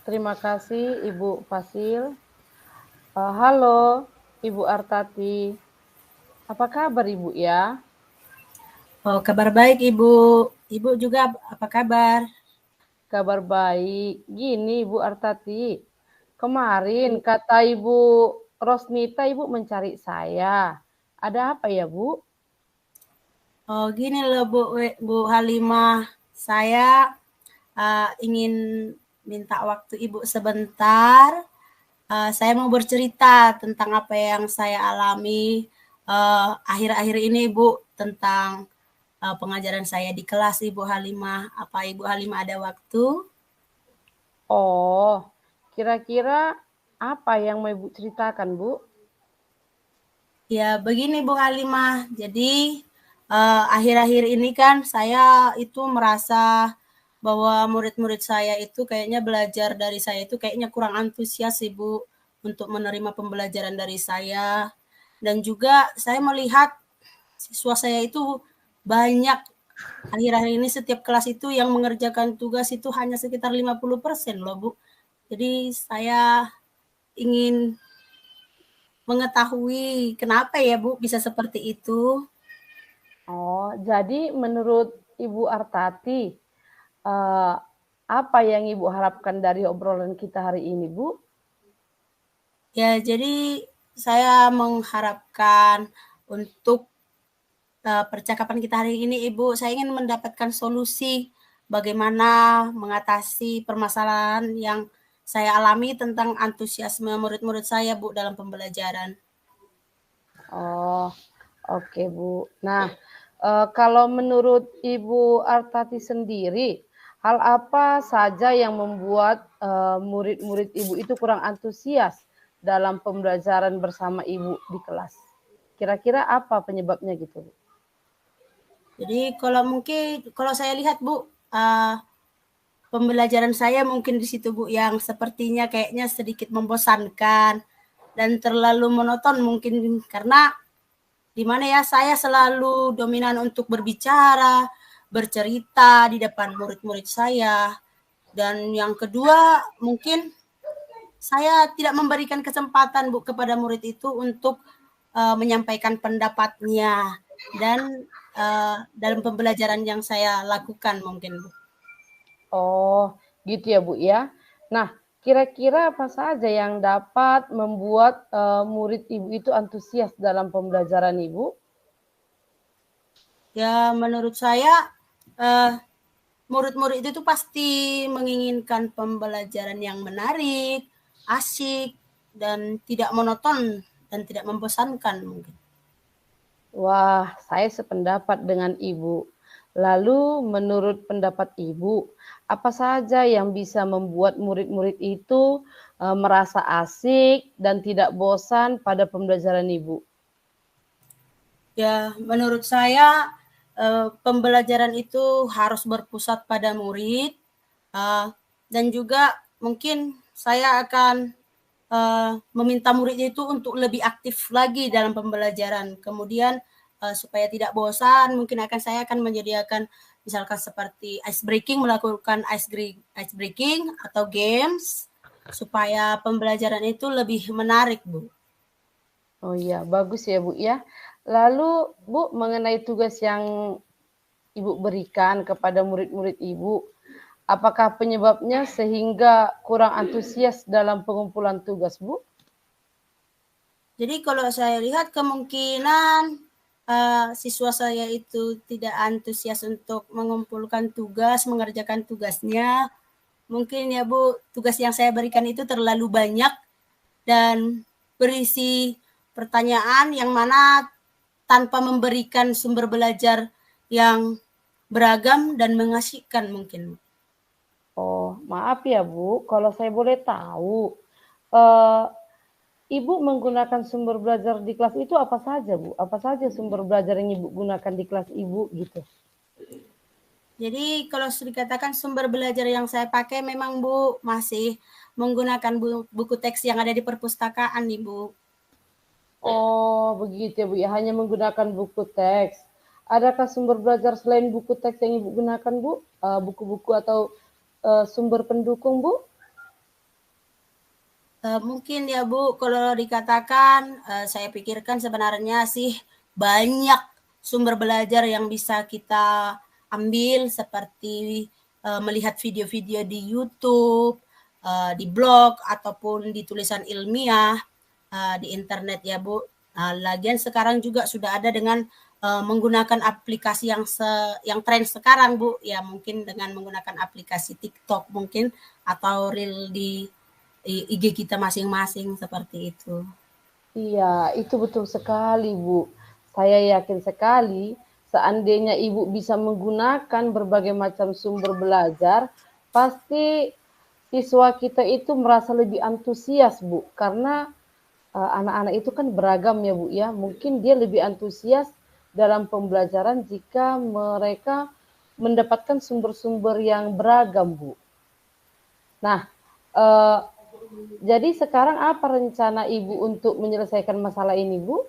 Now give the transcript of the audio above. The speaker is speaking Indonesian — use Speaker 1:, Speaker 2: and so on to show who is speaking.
Speaker 1: Terima kasih Ibu Fasil. Halo Ibu Artati, apa kabar Ibu ya?
Speaker 2: Oh, kabar baik Ibu. Ibu juga apa kabar?
Speaker 1: Kabar baik. Gini Ibu Artati, kemarin kata Ibu Rosnita Ibu mencari saya. Ada apa ya Bu?
Speaker 2: Oh, gini loh Bu Halimah. Saya ingin minta waktu Ibu sebentar. Saya mau bercerita tentang apa yang saya alami akhir-akhir ini Bu, tentang pengajaran saya di kelas Ibu Halimah. Apa Ibu Halimah ada waktu?
Speaker 1: Oh, kira-kira apa yang mau Ibu ceritakan Bu?
Speaker 2: Ya, begini Bu Halimah. Jadi akhir-akhir ini kan saya itu merasa bahwa murid-murid saya itu kayaknya belajar dari saya itu kayaknya kurang antusias Ibu untuk menerima pembelajaran dari saya. Dan juga saya melihat siswa saya itu banyak akhir-akhir ini setiap kelas itu yang mengerjakan tugas itu hanya sekitar 50% loh Bu. Jadi saya ingin mengetahui kenapa ya Bu bisa seperti itu.
Speaker 1: Oh, jadi menurut Ibu Artati, eh, apa yang Ibu harapkan dari obrolan kita hari ini Bu?
Speaker 2: Ya, jadi saya mengharapkan untuk percakapan kita hari ini, Ibu, saya ingin mendapatkan solusi bagaimana mengatasi permasalahan yang saya alami tentang antusiasme murid-murid saya, Bu, dalam pembelajaran.
Speaker 1: Oh, oke Bu. Nah, kalau menurut Ibu Artati sendiri, hal apa saja yang membuat murid-murid Ibu itu kurang antusias dalam pembelajaran bersama Ibu di kelas? Kira-kira apa penyebabnya gitu Bu?
Speaker 2: Jadi kalau saya lihat, Bu, pembelajaran saya mungkin di situ, Bu, yang sepertinya kayaknya sedikit membosankan dan terlalu monoton mungkin karena di mana ya saya selalu dominan untuk berbicara, bercerita di depan murid-murid saya. Dan yang kedua, mungkin saya tidak memberikan kesempatan Bu kepada murid itu untuk menyampaikan pendapatnya dan dalam pembelajaran yang saya lakukan mungkin Bu.
Speaker 1: Oh, gitu ya Bu ya. Nah, kira-kira apa saja yang dapat membuat murid Ibu itu antusias dalam pembelajaran Ibu?
Speaker 2: Ya menurut saya murid-murid itu pasti menginginkan pembelajaran yang menarik, asik, dan tidak monoton dan tidak membosankan mungkin.
Speaker 1: Wah, saya sependapat dengan Ibu. Lalu, menurut pendapat Ibu, apa saja yang bisa membuat murid-murid itu merasa asik dan tidak bosan pada pembelajaran Ibu?
Speaker 2: Ya, menurut saya pembelajaran itu harus berpusat pada murid dan juga mungkin saya akan meminta murid itu untuk lebih aktif lagi dalam pembelajaran. Kemudian supaya tidak bosan, mungkin saya akan menyediakan misalkan seperti ice breaking, melakukan ice breaking atau games supaya pembelajaran itu lebih menarik, Bu.
Speaker 1: Oh iya, bagus ya Bu ya. Lalu Bu, mengenai tugas yang Ibu berikan kepada murid-murid Ibu, apakah penyebabnya sehingga kurang antusias dalam pengumpulan tugas, Bu?
Speaker 2: Jadi kalau saya lihat kemungkinan siswa saya itu tidak antusias untuk mengumpulkan tugas, mengerjakan tugasnya. Mungkin ya Bu, tugas yang saya berikan itu terlalu banyak dan berisi pertanyaan yang mana tanpa memberikan sumber belajar yang beragam dan mengasihkan mungkin.
Speaker 1: Oh, maaf ya Bu, kalau saya boleh tahu, eh, Ibu menggunakan sumber belajar di kelas itu apa saja, Bu? Apa saja sumber belajar yang Ibu gunakan di kelas Ibu gitu?
Speaker 2: Jadi kalau dikatakan sumber belajar yang saya pakai memang Bu masih menggunakan buku teks yang ada di perpustakaan nih Bu.
Speaker 1: Oh, begitu ya Bu, ya hanya menggunakan buku teks. Adakah sumber belajar selain buku teks yang Ibu gunakan, Bu? Buku-buku atau sumber pendukung, Bu?
Speaker 2: Mungkin ya Bu, kalau dikatakan, saya pikirkan sebenarnya sih banyak sumber belajar yang bisa kita ambil seperti, melihat video-video di YouTube, di blog, ataupun di tulisan ilmiah, di internet ya Bu. Lagian sekarang juga sudah ada dengan, menggunakan aplikasi yang tren sekarang Bu, ya mungkin dengan menggunakan aplikasi TikTok mungkin, atau reel di IG kita masing-masing seperti itu.
Speaker 1: Iya, itu betul sekali, Bu. Saya yakin sekali seandainya Ibu bisa menggunakan berbagai macam sumber belajar, pasti siswa kita itu merasa lebih antusias, Bu. Karena anak-anak itu kan beragam ya, Bu ya. Mungkin dia lebih antusias dalam pembelajaran jika mereka mendapatkan sumber-sumber yang beragam, Bu. Nah, jadi sekarang apa rencana Ibu untuk menyelesaikan masalah ini, Bu?